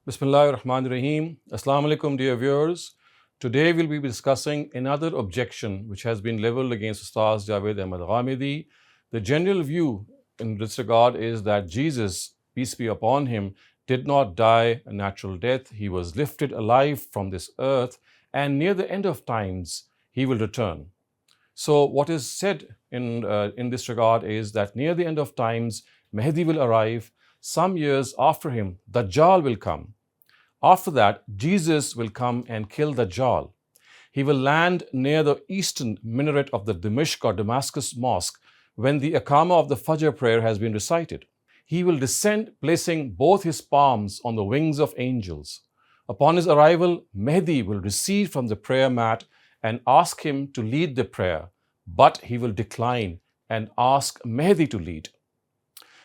Bismillahirrahmanirrahim. Assalamu alaikum, dear viewers. Today we'll be discussing another objection which has been leveled against Ustaz Javed Ahmad Ghamidi. The general view in this regard is that Jesus, peace be upon him, did not die a natural death. He was lifted alive from this earth, and near the end of times, he will return. So what is said in this regard is that near the end of times, Mahdi will arrive. Some years after him, Dajjal will come. After that, Jesus will come and kill Dajjal. He will land near the eastern minaret of the Dimashq or Damascus mosque when the Iqamah of the Fajr prayer has been recited. He will descend, placing both his palms on the wings of angels. Upon his arrival, Mahdi will recede from the prayer mat and ask him to lead the prayer, but he will decline and ask Mahdi to lead.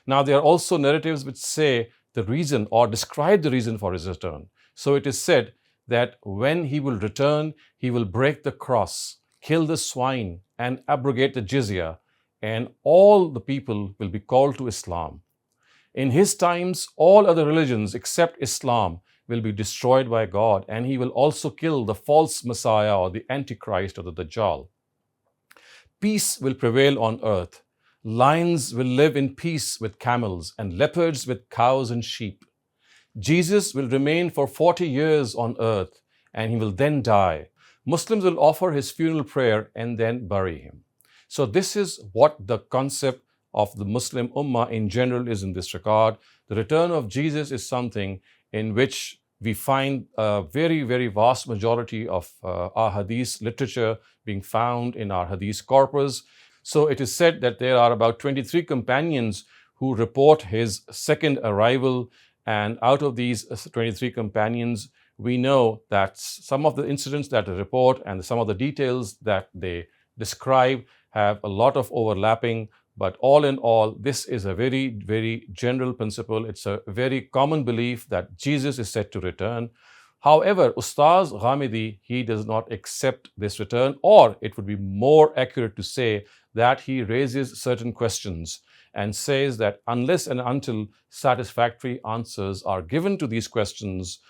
Now, there are also narratives which say the reason or describe the reason for his return. So it is said that when he will return, he will break the cross, kill the swine, and abrogate the jizya, and all the people will be called to Islam. In his times, all other religions except Islam will be destroyed by God, and he will also kill the false Messiah or the Antichrist or the Dajjal. Peace will prevail on earth. Lions will live in peace with camels, and leopards with cows and sheep. Jesus will remain for 40 years on earth, and he will then die. Muslims will offer his funeral prayer and then bury him. So this is what the concept of the Muslim Ummah in general is in this regard. The return of Jesus is something in which we find a very, very vast majority of our hadith literature being found in our hadith corpus. So it is said that there are about 23 companions who report his second arrival, and out of these 23 companions, we know that some of the incidents that they report and some of the details that they describe have a lot of overlapping. But all in all, this is a very, very general principle. It's a very common belief that Jesus is set to return. However, Ustaz Ghamidi, he does not accept this return, or it would be more accurate to say that he raises certain questions and says that unless and until satisfactory answers are given to these questions,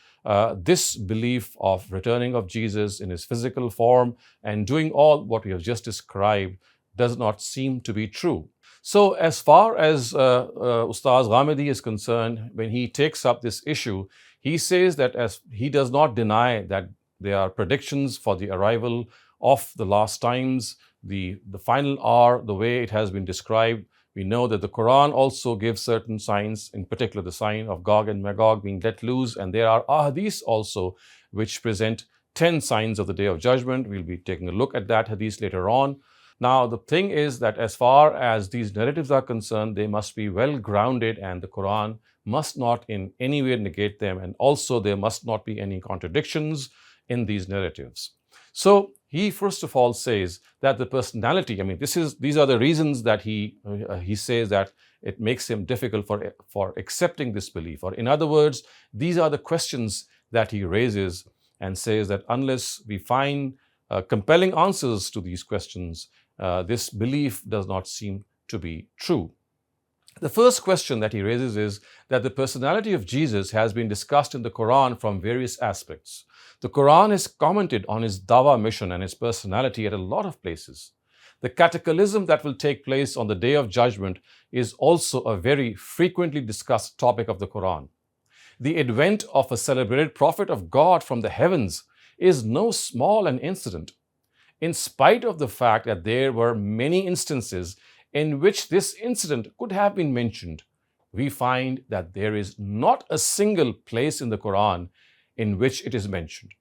this belief of returning of Jesus in his physical form and doing all what we have just described does not seem to be true. So as far as Ustaz Ghamidi is concerned, when he takes up this issue, he says that as he does not deny that there are predictions for the arrival of the last times, the final hour, the way it has been described. We know that the Quran also gives certain signs, in particular the sign of Gog and Magog being let loose, and there are ahadith also which present 10 signs of the Day of Judgment. We'll be taking a look at that hadith later on. Now, the thing is that as far as these narratives are concerned, they must be well grounded, and the Quran must not in any way negate them, and also there must not be any contradictions in these narratives. So he first of all says that the personality, these are the reasons that he says that it makes him difficult for accepting this belief. Or in other words, these are the questions that he raises and says that unless we find compelling answers to these questions, this belief does not seem to be true. The first question that he raises is that the personality of Jesus has been discussed in the Quran from various aspects. The Quran has commented on his dawah mission and his personality at a lot of places. The cataclysm that will take place on the Day of Judgment is also a very frequently discussed topic of the Quran. The advent of a celebrated prophet of God from the heavens is no small an incident. In spite of the fact that there were many instances in which this incident could have been mentioned, we find that there is not a single place in the Quran in which it is mentioned.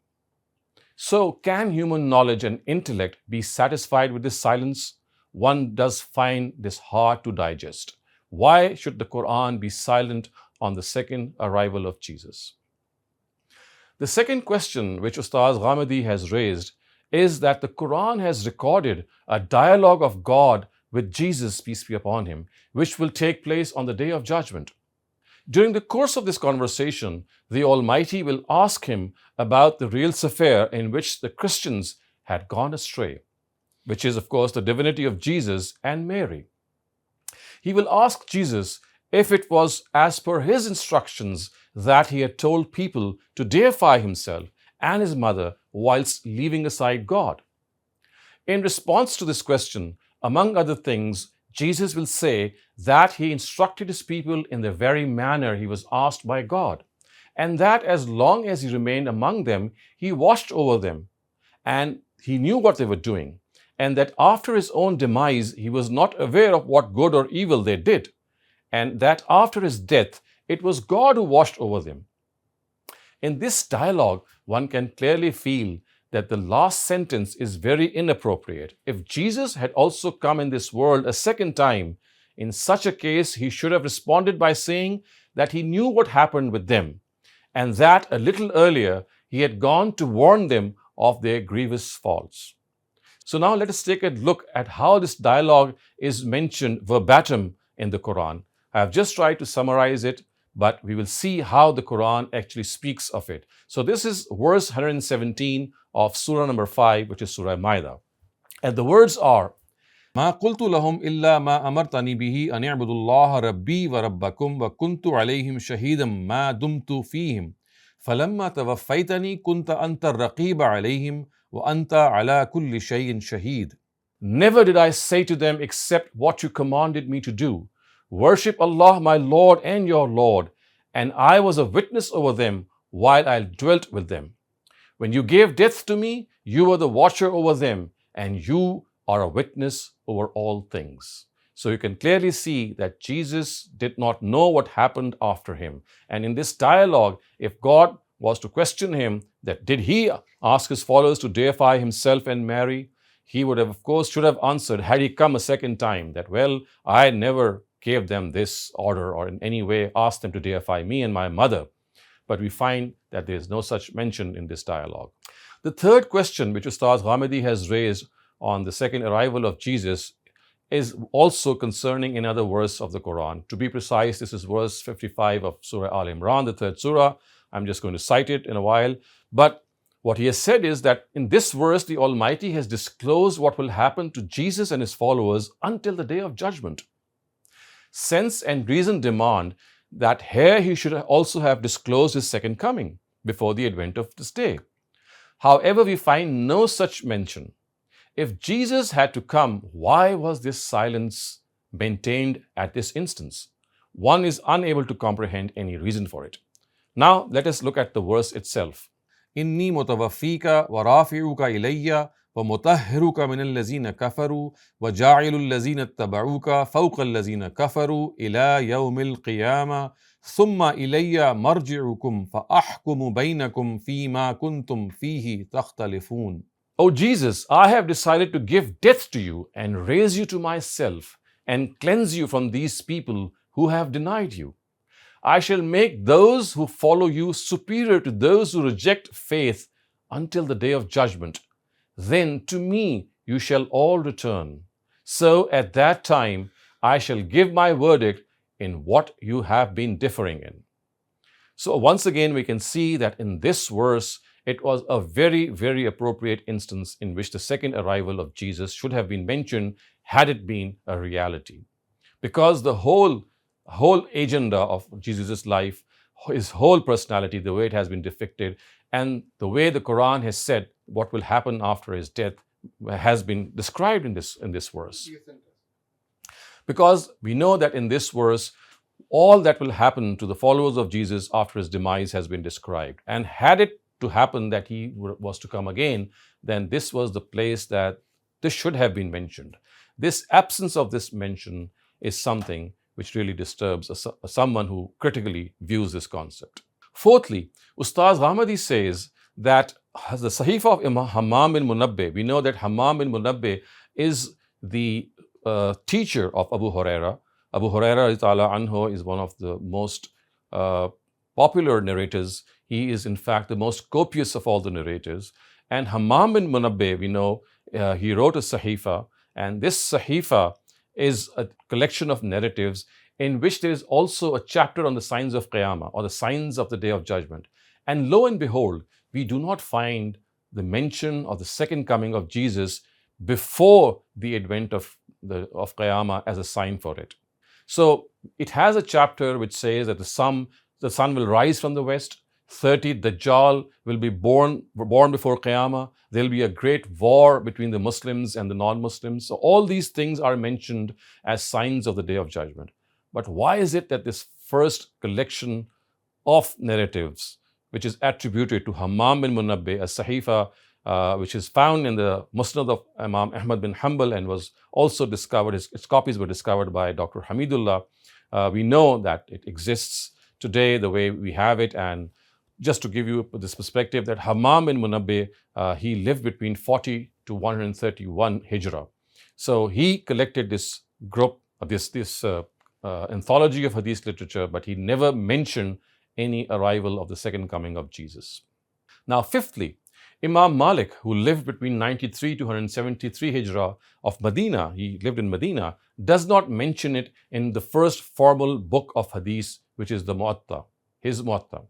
So, can human knowledge and intellect be satisfied with this silence? One does find this hard to digest. Why should the Quran be silent on the second arrival of Jesus? The second question which Ustaz Ghamidi has raised is that the Quran has recorded a dialogue of God with Jesus, peace be upon him, which will take place on the Day of Judgment. During the course of this conversation, the Almighty will ask him about the real affair in which the Christians had gone astray, which is, of course, the divinity of Jesus and Mary. He will ask Jesus if it was as per his instructions that he had told people to deify himself and his mother whilst leaving aside God? In response to this question, among other things, Jesus will say that he instructed his people in the very manner he was asked by God, and that as long as he remained among them, he watched over them, and he knew what they were doing, and that after his own demise, he was not aware of what good or evil they did, and that after his death, it was God who watched over them. In this dialogue, one can clearly feel that the last sentence is very inappropriate. If Jesus had also come in this world a second time, in such a case, he should have responded by saying that he knew what happened with them, and that a little earlier he had gone to warn them of their grievous faults. So now let us take a look at how this dialogue is mentioned verbatim in the Quran. I have just tried to summarize it, but we will see how the Quran actually speaks of it. So this is verse 117 of Surah number 5, which is Surah Ma'idah. And the words are, ما قلت لهم إلا ما أمرتني به أن اعبدوا الله ربي وربكم وكنت عليهم شهيدا ما دمت فيهم فلما توفيتني كنت أنت الرقيب عليهم وأنت على كل شيء شهيد. Never did I say to them except what you commanded me to do. Worship Allah, my Lord and your Lord, and I was a witness over them while I dwelt with them. When you gave death to me, you were the watcher over them, and you are a witness over all things. So you can clearly see that Jesus did not know what happened after him. And in this dialogue, if God was to question him that did he ask his followers to deify himself and Mary, he would have, of course, should have answered, had he come a second time, that, well, I never gave them this order or in any way asked them to deify me and my mother. But we find that there is no such mention in this dialogue. The third question which Ustaz Ghamidi has raised on the second arrival of Jesus is also concerning another verse of the Quran. To be precise, this is verse 55 of Surah Al-Imran, the third surah. I'm just going to cite it in a while. But what he has said is that in this verse, the Almighty has disclosed what will happen to Jesus and his followers until the day of judgment. Sense and reason demand that here he should also have disclosed his second coming before the advent of this day. However, we find no such mention. If Jesus had to come, why was this silence maintained at this instance? One is unable to comprehend any reason for it. Now, let us look at the verse itself. إِنِّي مُتَوَفِّيكَ وَرَافِعُكَ إِلَيَّ وَمُطَهِّرُكَ مِنَ الَّذِينَ كَفَرُوا وَجَاعِلُ الَّذِينَ اتَّبَعُوكَ فَوْقَ الَّذِينَ كَفَرُوا إِلَى يَوْمِ الْقِيَامَةِ ثُمَّ إِلَيَّ مَرْجِعُكُمْ فَأَحْكُمُ بَيْنَكُمْ فِيمَا كُنْتُمْ فِيهِ تَخْتَلِفُونَ. O Jesus, I have decided to give death to you and raise you to myself and cleanse you from these people who have denied you. I shall make those who follow you superior to those who reject faith until the day of judgment. Then to me you shall all return. So at that time I shall give my verdict in what you have been differing in. So once again we can see that in this verse it was a very, very appropriate instance in which the second arrival of Jesus should have been mentioned had it been a reality. Because the whole agenda of Jesus' life, his whole personality, the way it has been depicted, and the way the Quran has said what will happen after his death has been described in this verse. Because we know that in this verse, all that will happen to the followers of Jesus after his demise has been described. And had it to happen that he was to come again, then this was the place that this should have been mentioned. This absence of this mention is something which really disturbs someone who critically views this concept. Fourthly, Ustaz Ghamidi says that the Sahifa of Hammam bin Munabbih, we know that Hammam bin Munabbih is the teacher of Abu Huraira. Abu Huraira anhu is one of the most popular narrators. He is in fact the most copious of all the narrators. And Hammam bin Munabbih, we know he wrote a Sahifa, and this Sahifa is a collection of narratives in which there is also a chapter on the signs of Qiyamah, or the signs of the Day of Judgment. And lo and behold, we do not find the mention of the second coming of Jesus before the advent of Qiyamah as a sign for it. So it has a chapter which says that some the sun will rise from the west. 30, Dajjal will be born before Qiyamah. There'll be a great war between the Muslims and the non-Muslims. So all these things are mentioned as signs of the Day of Judgment. But why is it that this first collection of narratives, which is attributed to Hammam bin Munabbih, a Sahifa, which is found in the Musnad of Imam Ahmad bin Hanbal and was also discovered, its copies were discovered by Dr. Hamidullah. We know that it exists today the way we have it. And just to give you this perspective, that Hammam bin Munabbih, he lived between 40 to 131 Hijrah. So he collected this group, this anthology of Hadith literature, but he never mentioned any arrival of the second coming of Jesus. Now, fifthly, Imam Malik, who lived between 93 to 173 Hijrah of Medina, he lived in Medina, does not mention it in the first formal book of Hadith, which is the Muwatta, his Muwatta.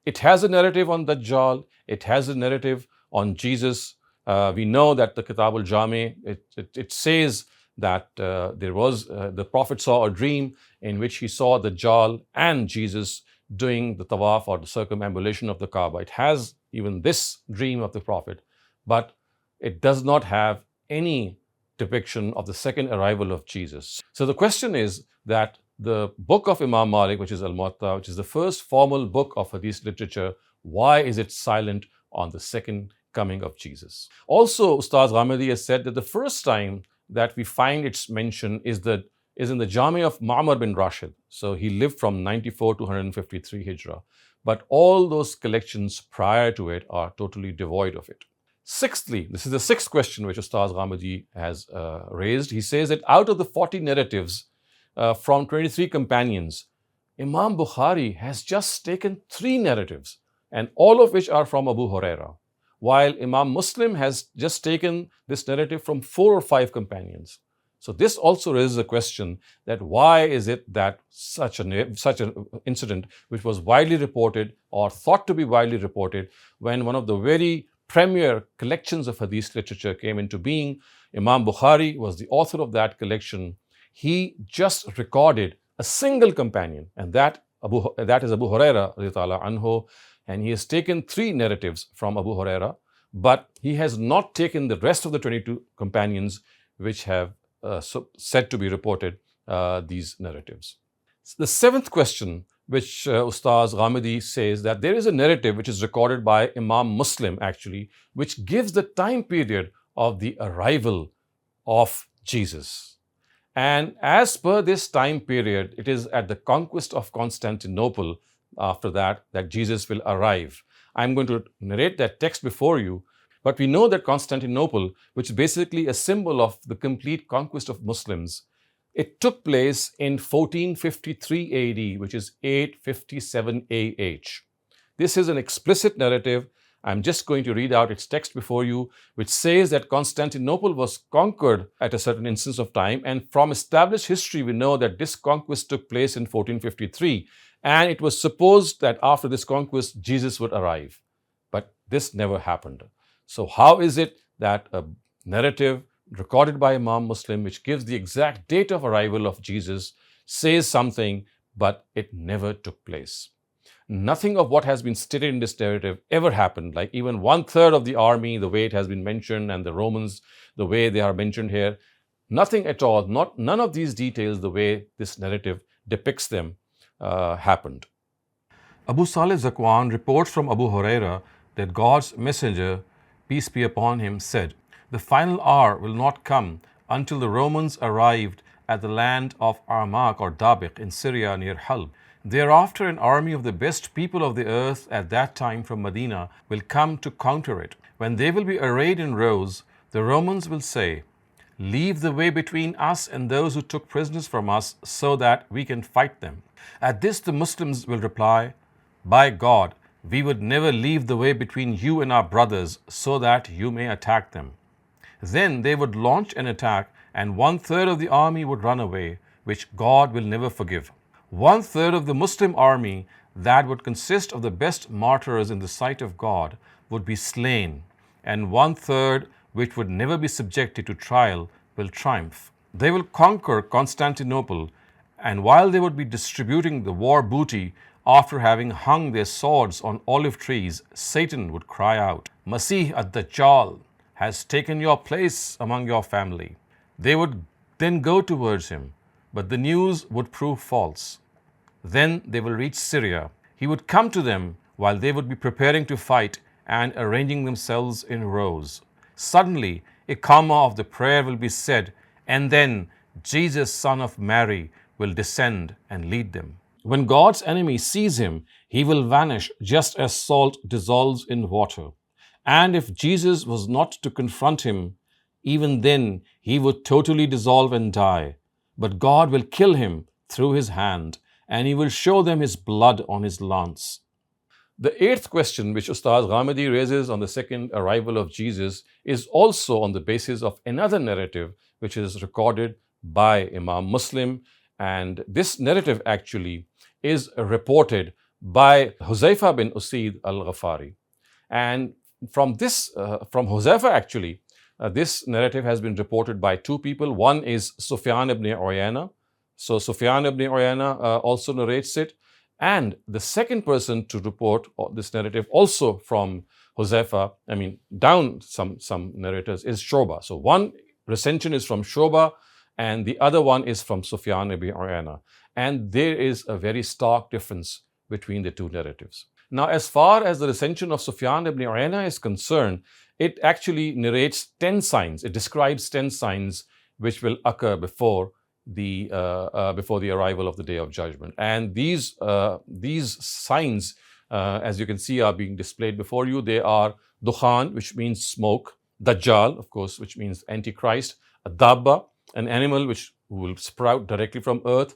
It has a narrative on Dajjal, it has a narrative on Jesus. We know that the Kitab al-Jami, it says that the Prophet saw a dream in which he saw Dajjal and Jesus doing the tawaf or the circumambulation of the Kaaba. It has even this dream of the Prophet, but it does not have any depiction of the second arrival of Jesus. So the question is that the book of Imam Malik, which is Al-Muwatta, which is the first formal book of Hadith literature, why is it silent on the second coming of Jesus? Also, Ustaz Ghamidi has said that the first time that we find its mention is in the Jami of Ma'mar bin Rashid. So he lived from 94 to 153 Hijrah. But all those collections prior to it are totally devoid of it. Sixthly, this is the sixth question which Ustaz Ghamidi has raised. He says that out of the 40 narratives from 23 companions, Imam Bukhari has just taken 3 narratives, and all of which are from Abu Huraira, while Imam Muslim has just taken this narrative from 4 or 5 companions. So this also raises a question that why is it that such an incident, which was widely reported or thought to be widely reported, when one of the very premier collections of Hadith literature came into being, Imam Bukhari was the author of that collection. He just recorded a single companion, and that is Abu Huraira radhiyallahu anhu, and he has taken 3 narratives from Abu Huraira, but he has not taken the rest of the 22 companions which have said to be reported these narratives. The 7th question, which Ustaz Ghamidi says that there is a narrative which is recorded by Imam Muslim actually, which gives the time period of the arrival of Jesus. And as per this time period, it is at the conquest of Constantinople after that Jesus will arrive. I'm going to narrate that text before you. But we know that Constantinople, which is basically a symbol of the complete conquest of Muslims, it took place in 1453 AD, which is 857 AH. This is an explicit narrative. I'm just going to read out its text before you, which says that Constantinople was conquered at a certain instance of time, and from established history we know that this conquest took place in 1453, and it was supposed that after this conquest Jesus would arrive. But this never happened. So how is it that a narrative recorded by Imam Muslim, which gives the exact date of arrival of Jesus, says something, but it never took place? Nothing of what has been stated in this narrative ever happened, like even 1/3 of the army, the way it has been mentioned, and the Romans, the way they are mentioned here. Nothing at all, none of these details, the way this narrative depicts them, happened. Abu Salih Zakwan reports from Abu Huraira that God's messenger, peace be upon him, said, "The final hour will not come until the Romans arrived at the land of Armak or Dabiq in Syria near Halb. Thereafter an army of the best people of the earth at that time from Medina will come to counter it. When they will be arrayed in rows, the Romans will say, 'Leave the way between us and those who took prisoners from us so that we can fight them.' At this the Muslims will reply, 'By God, we would never leave the way between you and our brothers so that you may attack them.' Then they would launch an attack, and 1/3 of the army would run away, which God will never forgive. 1/3 of the Muslim army, that would consist of the best martyrs in the sight of God, would be slain, and 1/3, which would never be subjected to trial, will triumph. They will conquer Constantinople, and while they would be distributing the war booty after having hung their swords on olive trees, Satan would cry out, Masih ad-Dajjal has taken your place among your family. They would then go towards him, but the news would prove false. Then they will reach Syria. He would come to them while they would be preparing to fight and arranging themselves in rows. Suddenly, a comma of the prayer will be said, and then Jesus, son of Mary, will descend and lead them. When God's enemy sees him, he will vanish just as salt dissolves in water. And if Jesus was not to confront him, even then he would totally dissolve and die. But God will kill him through his hand, and he will show them his blood on his lance. The eighth question which Ustaz Ghamidi raises on the second arrival of Jesus is also on the basis of another narrative which is recorded by Imam Muslim, and this narrative actually is reported by Huzaifa bin Usaid al-Ghafari. And from Huzaifa actually, this narrative has been reported by two people. One is Sufyan ibn Uyayna. So Sufyan ibn Uyayna also narrates it. And the second person to report this narrative also from Huzaifa, down some narrators, is Shoba. So one recension is from Shoba and the other one is from Sufyan ibn Uyayna. And there is a very stark difference between the two narratives. Now, as far as the recension of Sufyan ibn Uyayna is concerned, it actually narrates 10 signs. It describes 10 signs which will occur before the arrival of the Day of Judgment. And these signs, as you can see, are being displayed before you. They are Dukhan, which means smoke; Dajjal, of course, which means Antichrist; Dabba, an animal which will sprout directly from earth;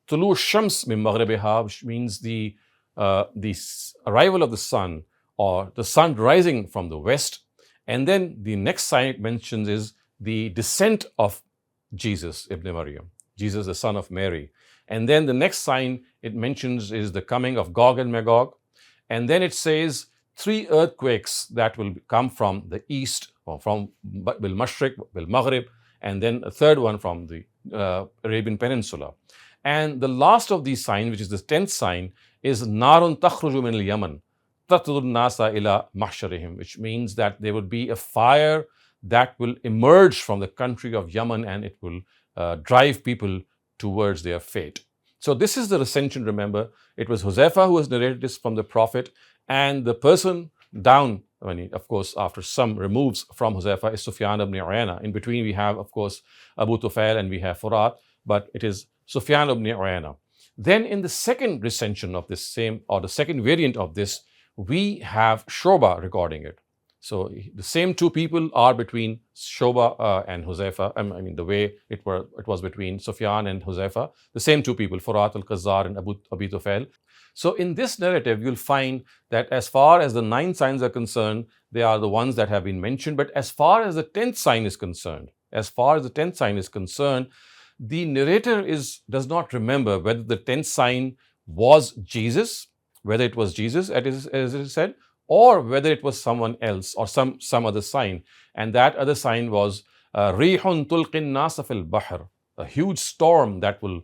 Tulu Shams min Maghribiha, which means the arrival of the sun, or the sun rising from the west. And then the next sign it mentions is the descent of Jesus ibn Maryam, Jesus the son of Mary. And then the next sign it mentions is the coming of Gog and Magog. And then it says 3 earthquakes that will come from the east, or from Bil Mashriq, Bil Maghrib, and then a third one from the Arabian Peninsula. And the last of these signs, which is the 10th sign, is Narun takhruju min al-Yaman tatudun nasa ila mahsharihim, which means that there would be a fire that will emerge from the country of Yemen, and it will drive people towards their fate. So this is the recension. Remember, it was Huzaifa who has narrated this from the Prophet, and the person down, of course, after some removes from Huzaifa, is Sufyan ibn Uyayna. In between we have, of course, Abu Tufail and we have Furat, but it is Sufyan ibn Uyayna. Then in the second recension of this same, or the second variant of this, we have Shoba recording it. So the same two people are between Shoba and Huzaifa. The way it was between Sufyan and Huzaifa, the same two people, Furat al-Qazzar and Abu Tufail. So in this narrative, you'll find that as far as the 9 signs are concerned, they are the ones that have been mentioned. But as far as the 10th sign is concerned, the narrator does not remember whether the 10th sign was Jesus, whether it was Jesus, as it is said, or whether it was someone else or some other sign. And that other sign was Rihun tulqin nasa fil bahr, a huge storm that will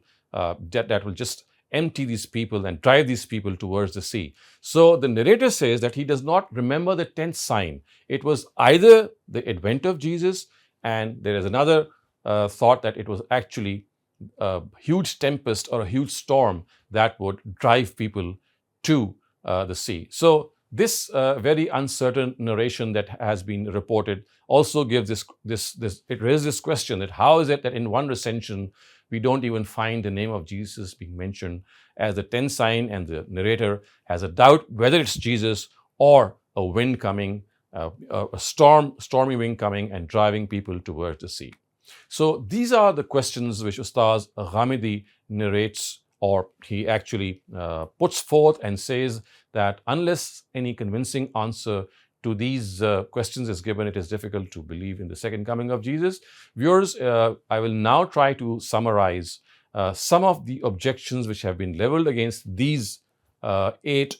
just empty these people and drive these people towards the sea. So the narrator says that he does not remember the 10th sign. It was either the advent of Jesus, and there is another thought that it was actually a huge tempest or a huge storm that would drive people to the sea. So this very uncertain narration that has been reported also gives it raises this question, that how is it that in one recension we don't even find the name of Jesus being mentioned as the 10th sign, and the narrator has a doubt whether it's Jesus or a wind coming, a stormy wind coming and driving people towards the sea. So these are the questions which Ustaz Ghamidi narrates, or he actually puts forth and says that unless any convincing answer to these questions is given, it is difficult to believe in the second coming of Jesus. Viewers, I will now try to summarize some of the objections which have been leveled against these 8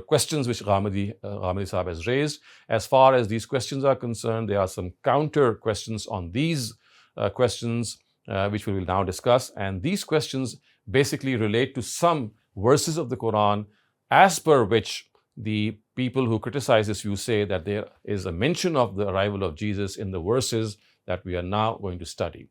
questions which Ghamidi Sahab has raised. As far as these questions are concerned, there are some counter questions on these questions which we will now discuss. And these questions basically relate to some verses of the Quran as per which the people who criticize this view say that there is a mention of the arrival of Jesus in the verses that we are now going to study.